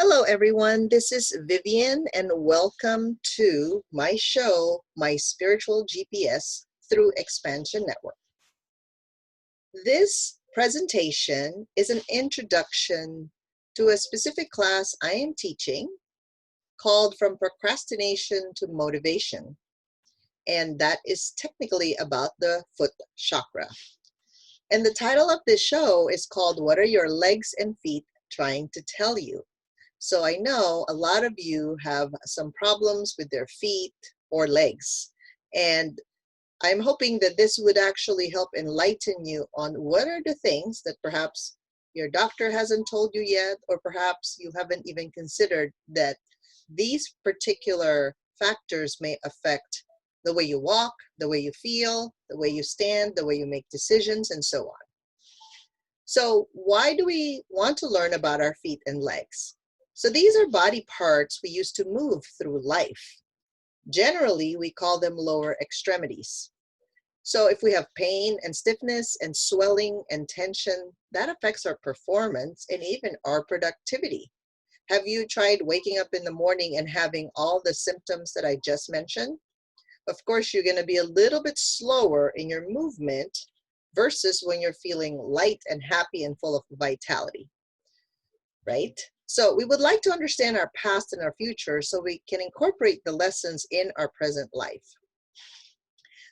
Hello, everyone. This is Vivian, and welcome to my show, My Spiritual GPS through Expansion Network. This presentation is an introduction to a specific class I am teaching called From Procrastination to Motivation, and that is technically about the foot chakra. And the title of this show is called What Are Your Legs and Feet Trying to Tell You? So I know a lot of you have some problems with their feet or legs. And I'm hoping that this would actually help enlighten you on what are the things that perhaps your doctor hasn't told you yet, or perhaps you haven't even considered that these particular factors may affect the way you walk, the way you feel, the way you stand, the way you make decisions, and so on. So why do we want to learn about our feet and legs? So these are body parts we use to move through life. Generally, we call them lower extremities. So if we have pain and stiffness and swelling and tension, that affects our performance and even our productivity. Have you tried waking up in the morning and having all the symptoms that I just mentioned? Of course, you're going to be a little bit slower in your movement versus when you're feeling light and happy and full of vitality, right? So we would like to understand our past and our future so we can incorporate the lessons in our present life.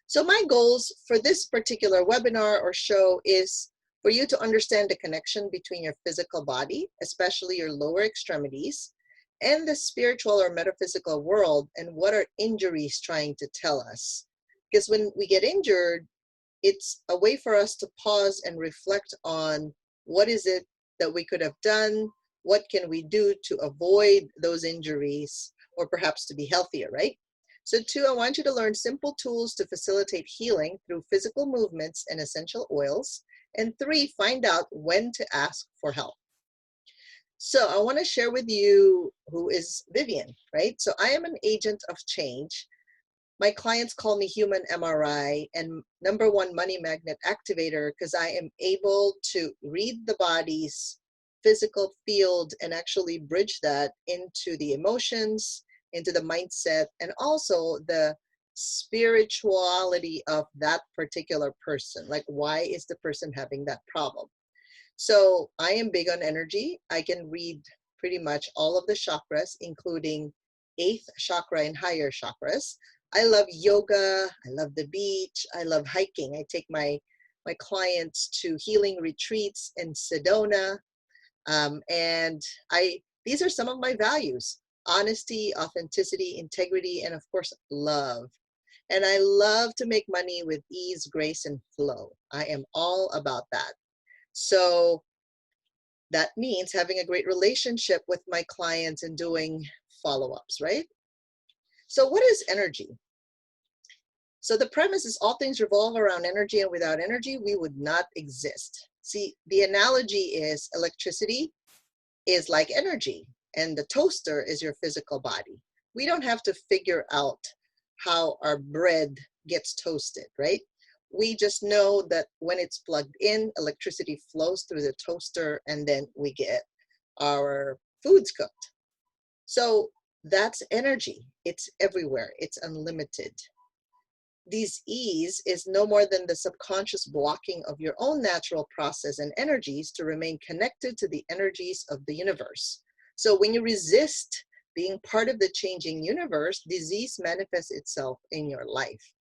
So my goals for this particular webinar or show is for you to understand the connection between your physical body, especially your lower extremities, and the spiritual or metaphysical world, and what are injuries trying to tell us. Because when we get injured, it's a way for us to pause and reflect on what is it that we could have done, what can we do to avoid those injuries, or perhaps to be healthier, right? So 2, I want you to learn simple tools to facilitate healing through physical movements and essential oils. And 3, find out when to ask for help. So I want to share with you who is Vivian, right? So I am an agent of change. My clients call me human MRI and #1 money magnet activator because I am able to read the body's physical field and actually bridge that into the emotions, into the mindset, and also the spirituality of that particular person. Like, why is the person having that problem? So I am big on energy. I can read pretty much all of the chakras, including 8th chakra and higher chakras. I love yoga. I love the beach. I love hiking. I take my clients to healing retreats in Sedona. And these are some of my values: honesty, authenticity, integrity, and of course, love. And I love to make money with ease, grace, and flow. I am all about that. So that means having a great relationship with my clients and doing follow-ups, right? So what is energy? So the premise is all things revolve around energy, and without energy, we would not exist. See, the analogy is electricity is like energy, and the toaster is your physical body. We don't have to figure out how our bread gets toasted, right? We just know that when it's plugged in, electricity flows through the toaster, and then we get our foods cooked. So that's energy. It's everywhere. It's unlimited. This ease is no more than the subconscious blocking of your own natural process and energies to remain connected to the energies of the universe. So when you resist being part of the changing universe, disease manifests itself in your life.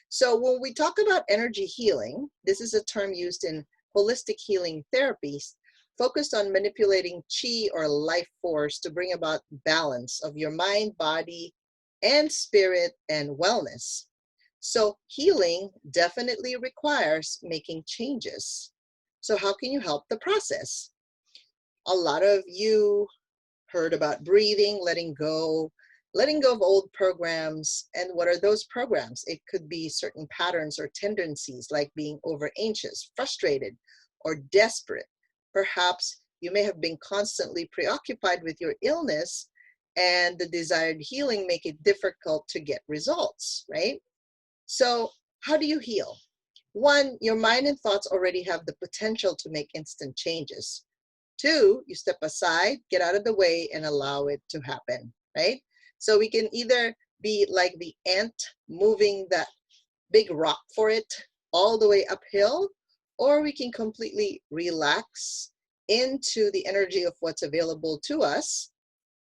So when we talk about energy healing, this is a term used in holistic healing therapies, focused on manipulating chi or life force to bring about balance of your mind, body, and spirit and wellness. So healing definitely requires making changes. So how can you help the process? A lot of you heard about breathing, letting go of old programs. And what are those programs? It could be certain patterns or tendencies, like being over anxious, frustrated, or desperate. Perhaps you may have been constantly preoccupied with your illness, and the desired healing make it difficult to get results, right? So how do you heal? 1, your mind and thoughts already have the potential to make instant changes. 2, you step aside, get out of the way, and allow it to happen, right? So we can either be like the ant moving that big rock for it all the way uphill, or we can completely relax into the energy of what's available to us,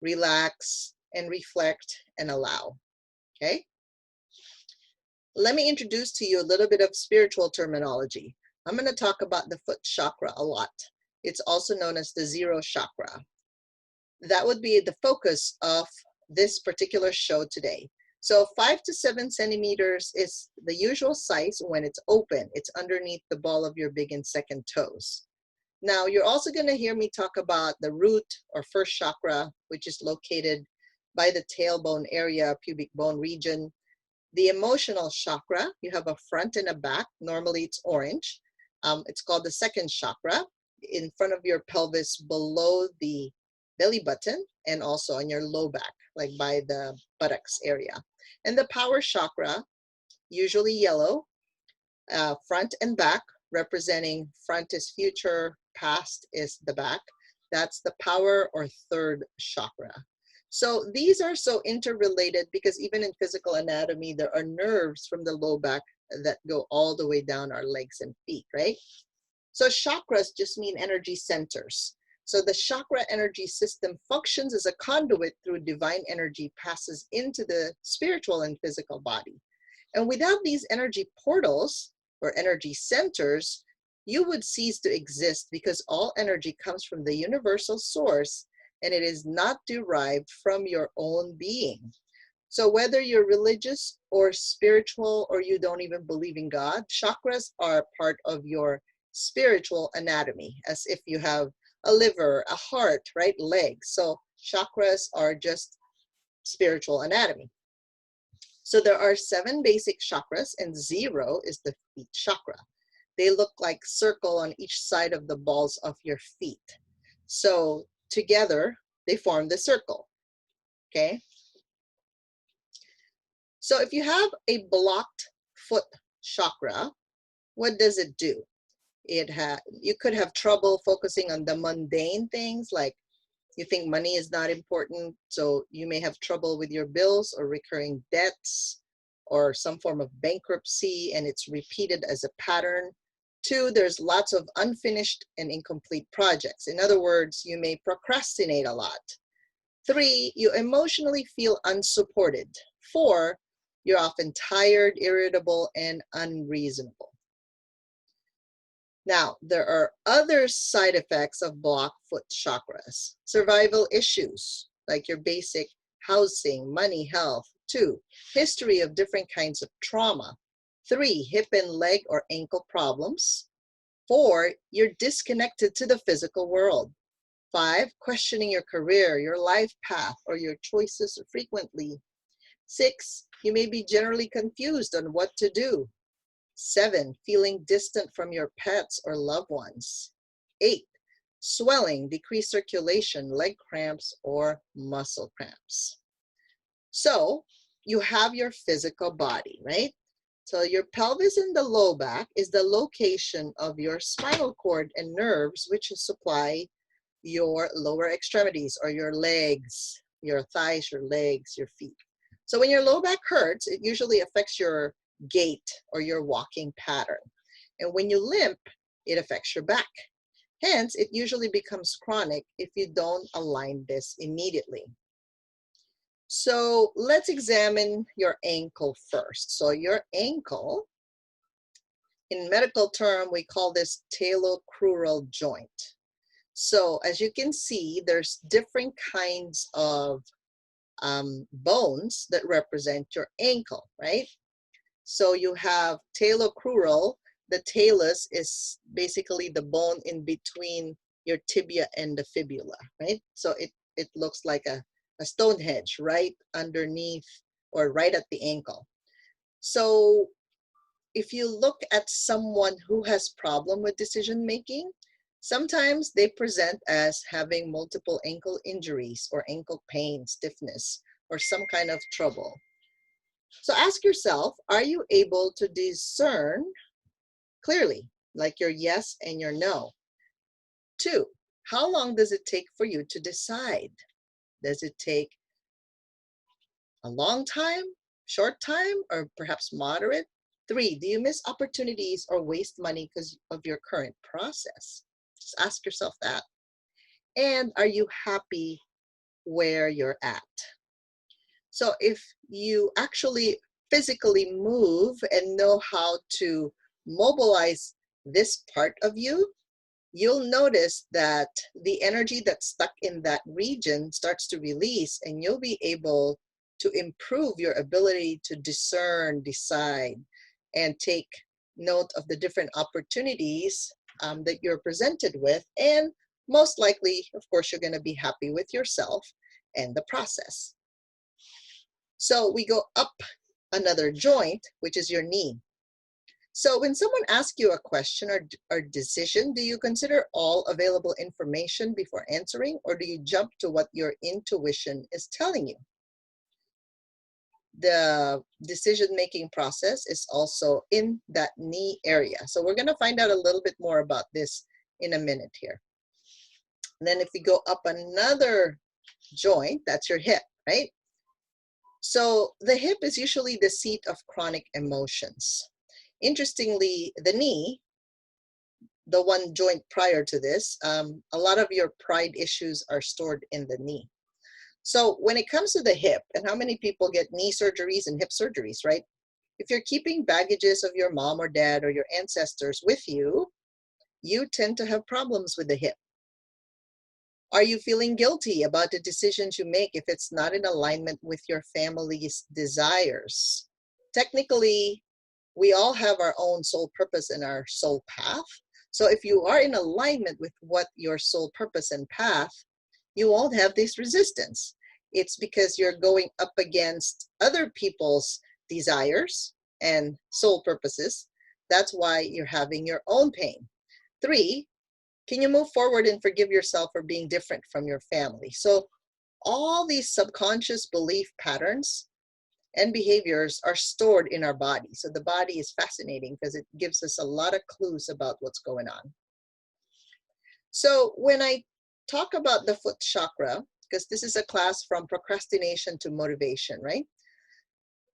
relax and reflect and allow, okay? Let me introduce to you a little bit of spiritual terminology. I'm going to talk about the foot chakra a lot. It's also known as the zero chakra. That would be the focus of this particular show today. So 5 to 7 centimeters is the usual size when it's open. It's underneath the ball of your big and second toes. Now, you're also going to hear me talk about the root or first chakra, which is located by the tailbone area, pubic bone region. The emotional chakra, you have a front and a back. Normally it's orange. It's called the second chakra, in front of your pelvis below the belly button and also on your low back, like by the buttocks area. And the power chakra, usually yellow, front and back, representing front is future, past is the back. That's the power or third chakra. So these are so interrelated because even in physical anatomy, there are nerves from the low back that go all the way down our legs and feet, right? So chakras just mean energy centers. So the chakra energy system functions as a conduit through divine energy, passes into the spiritual and physical body. And without these energy portals or energy centers, you would cease to exist because all energy comes from the universal source and it is not derived from your own being. So whether you're religious or spiritual or you don't even believe in God, chakras are part of your spiritual anatomy, as if you have a liver, a heart, right? Legs. So chakras are just spiritual anatomy. So there are 7 basic chakras and 0 is the feet chakra. They look like circle on each side of the balls of your feet. So together they form the circle, okay? So if you have a blocked foot chakra, what does it do? You could have trouble focusing on the mundane things, like you think money is not important, so you may have trouble with your bills or recurring debts or some form of bankruptcy, and it's repeated as a pattern. 2, there's lots of unfinished and incomplete projects. In other words, you may procrastinate a lot. 3, you emotionally feel unsupported. 4, you're often tired, irritable, and unreasonable. Now, there are other side effects of blocked foot chakras. Survival issues, like your basic housing, money, health. 2, history of different kinds of trauma. 3, hip and leg or ankle problems. 4, you're disconnected to the physical world. 5, questioning your career, your life path, or your choices frequently. 6, you may be generally confused on what to do. 7, feeling distant from your pets or loved ones. 8, swelling, decreased circulation, leg cramps, or muscle cramps. So you have your physical body, right? So your pelvis in the low back is the location of your spinal cord and nerves, which supply your lower extremities or your legs, your thighs, your legs, your feet. So when your low back hurts, it usually affects your gait or your walking pattern. And when you limp, it affects your back. Hence, it usually becomes chronic if you don't align this immediately. So let's examine your ankle first. So your ankle, in medical term, we call this talocrural joint. So as you can see, there's different kinds of bones that represent your ankle, right? So you have talocrural. The talus is basically the bone in between your tibia and the fibula, right? So it looks like a Stonehenge right underneath or right at the ankle. So if you look at someone who has problem with decision making, sometimes they present as having multiple ankle injuries or ankle pain, stiffness, or some kind of trouble. So ask yourself, are you able to discern clearly, like your yes and your no? 2, How long does it take for you to decide? Does it take a long time, short time, or perhaps moderate? 3, do you miss opportunities or waste money because of your current process? Just ask yourself that. And are you happy where you're at? So if you actually physically move and know how to mobilize this part of you, you'll notice that the energy that's stuck in that region starts to release, and you'll be able to improve your ability to discern, decide, and take note of the different opportunities that you're presented with. And most likely, of course, you're going to be happy with yourself and the process. So we go up another joint, which is your knee. So when someone asks you a question or decision, do you consider all available information before answering, or do you jump to what your intuition is telling you? The decision-making process is also in that knee area. So we're going to find out a little bit more about this in a minute here. And then if we go up another joint, that's your hip, right? So the hip is usually the seat of chronic emotions. Interestingly, the knee, the one joint prior to this, a lot of your pride issues are stored in the knee. So when it comes to the hip, and how many people get knee surgeries and hip surgeries, right? If you're keeping baggages of your mom or dad or your ancestors with you, you tend to have problems with the hip. Are you feeling guilty about the decisions you make if it's not in alignment with your family's desires? Technically, we all have our own soul purpose and our soul path. So if you are in alignment with what your soul purpose and path, you won't have this resistance. It's because you're going up against other people's desires and soul purposes. That's why you're having your own pain. 3, can you move forward and forgive yourself for being different from your family? So all these subconscious belief patterns and behaviors are stored in our body. So the body is fascinating because it gives us a lot of clues about what's going on. So when I talk about the foot chakra, because this is a class from procrastination to motivation, right?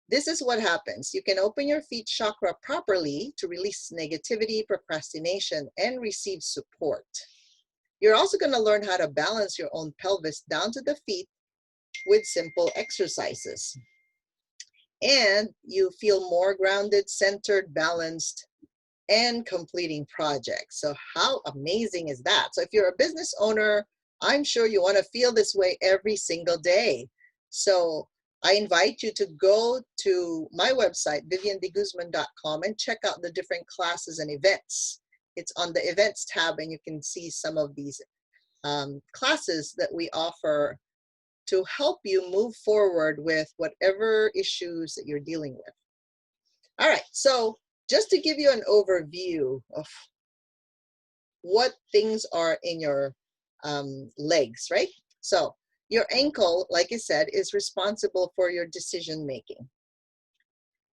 This is what happens. You can open your feet chakra properly to release negativity, procrastination, and receive support. You're also going to learn how to balance your own pelvis down to the feet with simple exercises. And you feel more grounded, centered, balanced, and completing projects. So how amazing is that? So if you're a business owner, I'm sure you want to feel this way every single day. So I invite you to go to my website, viviandeguzman.com, and check out the different classes and events. It's on the events tab, and you can see some of these classes that we offer to help you move forward with whatever issues that you're dealing with. All right, so just to give you an overview of what things are in your legs, right? So your ankle, like I said, is responsible for your decision making.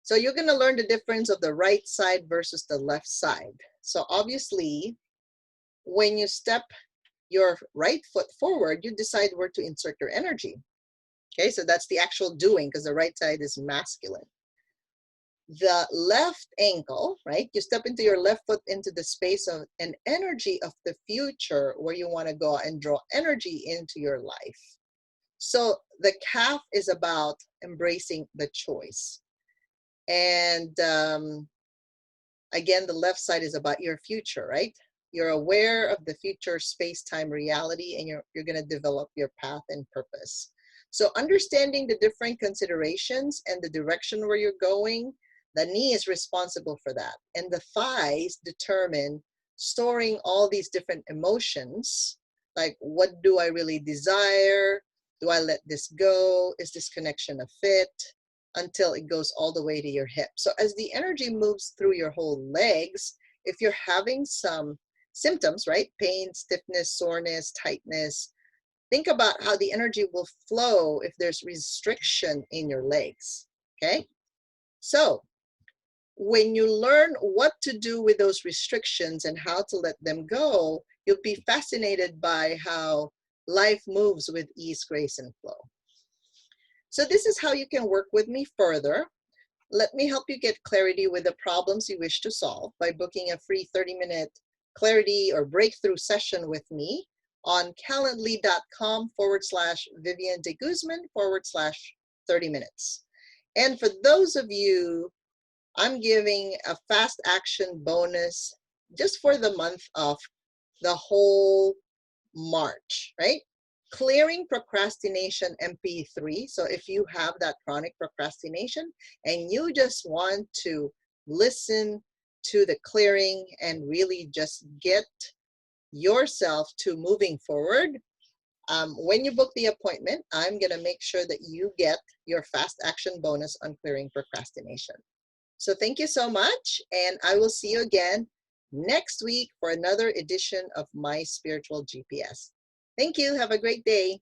So you're going to learn the difference of the right side versus the left side. So obviously, when you step your right foot forward, you decide where to insert your energy. Okay, so that's the actual doing, because the right side is masculine. The left ankle, right? You step into your left foot into the space of an energy of the future where you want to go and draw energy into your life. So the calf is about embracing the choice. And again, the left side is about your future, right? You're aware of the future space-time reality, and you're going to develop your path and purpose. So understanding the different considerations and the direction where you're going, the knee is responsible for that. And the thighs determine storing all these different emotions, like what do I really desire? Do I let this go? Is this connection a fit? Until it goes all the way to your hip. So as the energy moves through your whole legs, if you're having some symptoms, right? Pain, stiffness, soreness, tightness, think about how the energy will flow if there's restriction in your legs, okay? So when you learn what to do with those restrictions and how to let them go, You'll be fascinated by how life moves with ease, grace, and flow. So this is how you can work with me further. Let me help you get clarity with the problems you wish to solve by booking a free 30-minute clarity or breakthrough session with me on calendly.com/Vivian de Guzman/30 minutes. And for those of you, I'm giving a fast action bonus just for the month of the whole March, right? Clearing procrastination MP3. So if you have that chronic procrastination and you just want to listen to the clearing and really just get yourself to moving forward, when you book the appointment, I'm going to make sure that you get your fast action bonus on clearing procrastination. So thank you so much, and I will see you again next week for another edition of My Spiritual GPS. Thank you. Have a great day.